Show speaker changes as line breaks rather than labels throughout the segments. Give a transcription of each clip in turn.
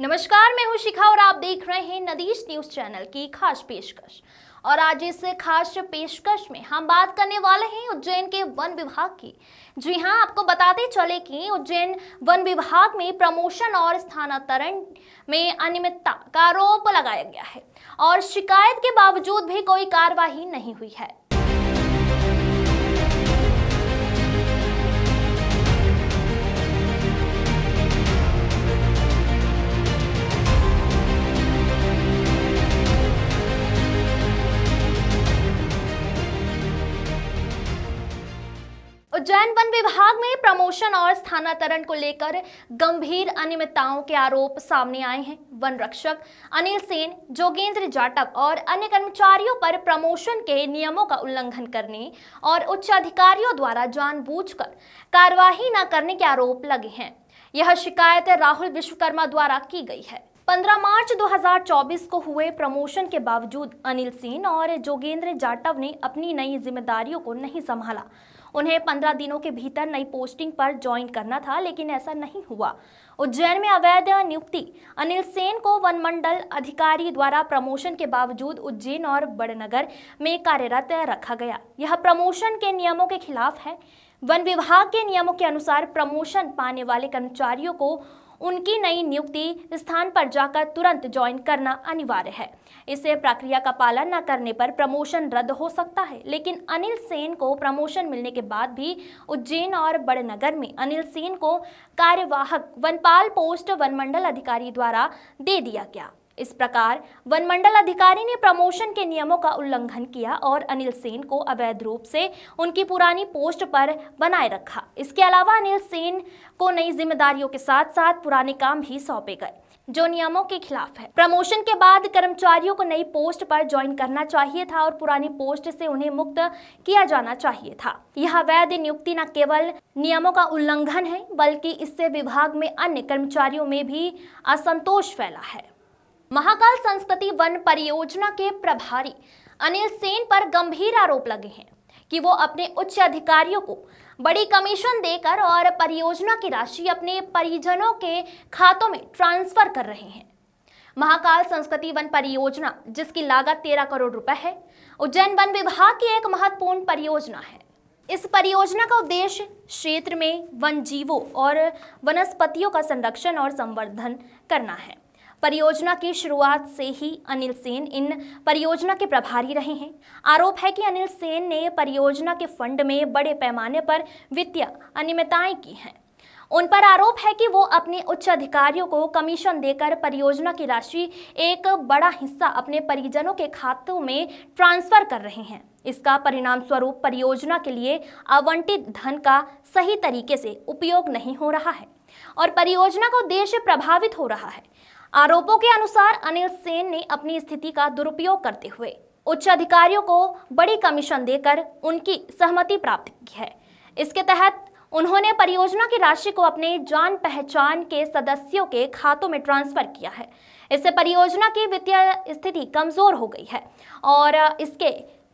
नमस्कार, मैं हूं शिखा और आप देख रहे हैं नदीश न्यूज चैनल की खास पेशकश। और आज इस खास पेशकश में हम बात करने वाले हैं उज्जैन के वन विभाग की। जी हां, आपको बताते चले कि उज्जैन वन विभाग में प्रमोशन और स्थानांतरण में अनियमितता का आरोप लगाया गया है और शिकायत के बावजूद भी कोई कार्रवाई नहीं हुई है। उज्जैन वन विभाग में प्रमोशन और स्थानांतरण को लेकर गंभीर अनियमितताओं के आरोप सामने आए हैं। वन रक्षक अनिल सेन, जोगेंद्र जाटव और अन्य कर्मचारियों पर प्रमोशन के नियमों का उल्लंघन करने और उच्च अधिकारियों द्वारा जानबूझकर कार्यवाही न करने के आरोप लगे हैं। यह शिकायत राहुल विश्वकर्मा द्वारा की गई है। 15 मार्च 2024 को हुए प्रमोशन के बावजूद अनिल सेन और जोगेंद्र जाटव ने अपनी नई जिम्मेदारियों को नहीं संभाला। उन्हें 15 दिनों के भीतर नई पोस्टिंग पर ज्वाइन करना था, लेकिन ऐसा नहीं हुआ। उज्जैन में अवैध नियुक्ति अनिल सेन को वन मंडल अधिकारी द्वारा प्रमोशन के बावजूद उज्जैन और बड़नगर में कार्यरत रखा गया। यह प्रमोशन के नियमों के खिलाफ है। वन विभाग के नियमों के अनुसार प्रमोशन पाने वाले कर्मचारियों को उनकी नई नियुक्ति स्थान पर जाकर तुरंत ज्वाइन करना अनिवार्य है। इसे प्रक्रिया का पालन न करने पर प्रमोशन रद्द हो सकता है, लेकिन अनिल सेन को प्रमोशन मिलने के बाद भी उज्जैन और बड़नगर में अनिल सेन को कार्यवाहक वनपाल पोस्ट वन मंडल अधिकारी द्वारा दे दिया गया। इस प्रकार वन मंडल अधिकारी ने प्रमोशन के नियमों का उल्लंघन किया और अनिल सेन को अवैध रूप से उनकी पुरानी पोस्ट पर बनाए रखा। इसके अलावा अनिल सेन को नई जिम्मेदारियों के साथ साथ पुराने काम भी सौंपे गए, जो नियमों के खिलाफ है। प्रमोशन के बाद कर्मचारियों को नई पोस्ट पर ज्वाइन करना चाहिए था और पुरानी पोस्ट से उन्हें मुक्त किया जाना चाहिए था। यह अवैध नियुक्ति न केवल नियमों का उल्लंघन है, बल्कि इससे विभाग में अन्य कर्मचारियों में भी असंतोष फैला है। महाकाल संस्कृति वन परियोजना के प्रभारी अनिल सेन पर गंभीर आरोप लगे हैं कि वो अपने उच्च अधिकारियों को बड़ी कमीशन देकर और परियोजना की राशि अपने परिजनों के खातों में ट्रांसफर कर रहे हैं। महाकाल संस्कृति वन परियोजना, जिसकी लागत 13 करोड़ रुपए है, उज्जैन वन विभाग की एक महत्वपूर्ण परियोजना है। इस परियोजना का उद्देश्य क्षेत्र में वन जीवों और वनस्पतियों का संरक्षण और संवर्धन करना है। परियोजना की शुरुआत से ही अनिल सेन इन परियोजना के प्रभारी रहे हैं। आरोप है कि अनिल सेन ने परियोजना के फंड में बड़े पैमाने पर वित्तीय अनियमितताएं की हैं। उन पर आरोप है कि वो अपने उच्च अधिकारियों को कमीशन देकर परियोजना की राशि एक बड़ा हिस्सा अपने परिजनों के खातों में ट्रांसफर कर रहे हैं। इसका परिणाम स्वरूप परियोजना के लिए आवंटित धन का सही तरीके से उपयोग नहीं हो रहा है और परियोजना का उद्देश्य प्रभावित हो रहा है। आरोपों के अनुसार अनिल सेन ने अपनी स्थिति का दुरुपयोग करते हुए उच्च अधिकारियों को बड़ी कमीशन देकर उनकी सहमति प्राप्त की है। इसके तहत उन्होंने परियोजना की राशि को अपने जान पहचान के सदस्यों के खातों में ट्रांसफर किया है। इससे परियोजना की वित्तीय स्थिति कमजोर हो गई है और इसके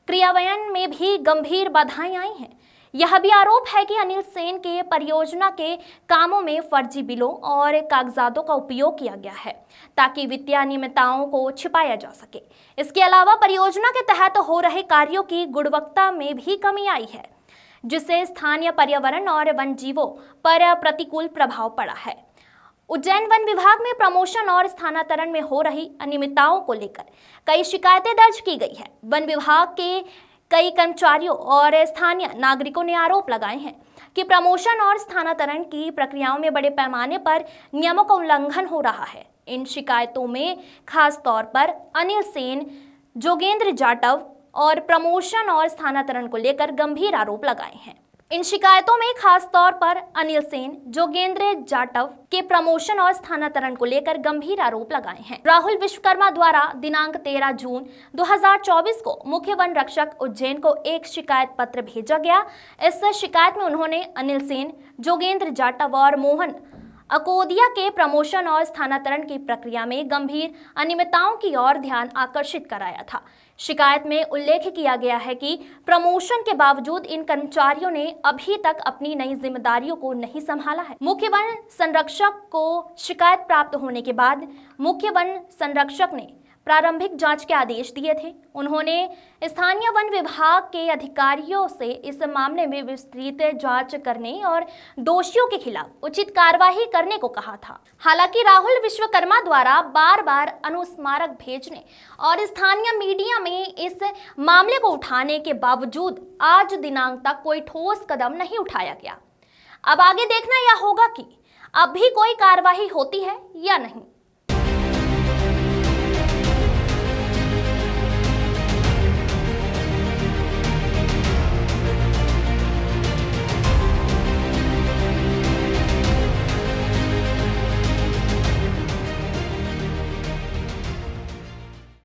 क्रियान्वयन में भी गंभीर बाधाएं आई हैं। यह भी आरोप है कि अनिल सेन के परियोजना के कामों में फर्जी बिलों और कागजातों का उपयोग किया गया है ताकि वित्तीय अनियमितताओं को छिपाया जा सके। इसके अलावा परियोजना के तहत हो रहे कार्यों की गुणवत्ता में भी कमी आई है, जिससे स्थानीय पर्यावरण और वन जीवों पर प्रतिकूल प्रभाव पड़ा है। उज्जैन वन विभाग में प्रमोशन और स्थानांतरण में हो रही अनियमितताओं को लेकर कई शिकायतें दर्ज की गई है। वन विभाग के कई कर्मचारियों और स्थानीय नागरिकों ने आरोप लगाए हैं कि प्रमोशन और स्थानांतरण की प्रक्रियाओं में बड़े पैमाने पर नियमों का उल्लंघन हो रहा है। इन शिकायतों में खास तौर पर अनिल सेन, जोगेंद्र जाटव और प्रमोशन और स्थानांतरण को लेकर गंभीर आरोप लगाए हैं। इन शिकायतों में खास तौर पर अनिल सेन, जोगेंद्र जाटव के प्रमोशन और स्थानांतरण को लेकर गंभीर आरोप लगाए हैं। राहुल विश्वकर्मा द्वारा दिनांक 13 जून 2024 को मुख्य वन रक्षक उज्जैन को एक शिकायत पत्र भेजा गया। इस शिकायत में उन्होंने अनिल सेन, जोगेंद्र जाटव और मोहन अकोदिया के प्रमोशन और स्थानांतरण की प्रक्रिया में गंभीर अनियमितताओं की ओर ध्यान आकर्षित कराया था। शिकायत में उल्लेख किया गया है कि प्रमोशन के बावजूद इन कर्मचारियों ने अभी तक अपनी नई जिम्मेदारियों को नहीं संभाला है। मुख्य वन संरक्षक को शिकायत प्राप्त होने के बाद मुख्य वन संरक्षक ने प्रारंभिक जांच के आदेश दिए थे। उन्होंने स्थानीय वन विभाग के अधिकारियों से इस मामले में विस्तृत जांच करने और दोषियों के खिलाफ उचित कार्रवाई करने को कहा था। हालांकि राहुल विश्वकर्मा द्वारा बार बार अनुस्मारक भेजने और स्थानीय मीडिया में इस मामले को उठाने के बावजूद आज दिनांक तक कोई ठोस कदम नहीं उठाया गया। अब आगे देखना यह होगा कि अब भी कोई कार्रवाई होती है या नहीं।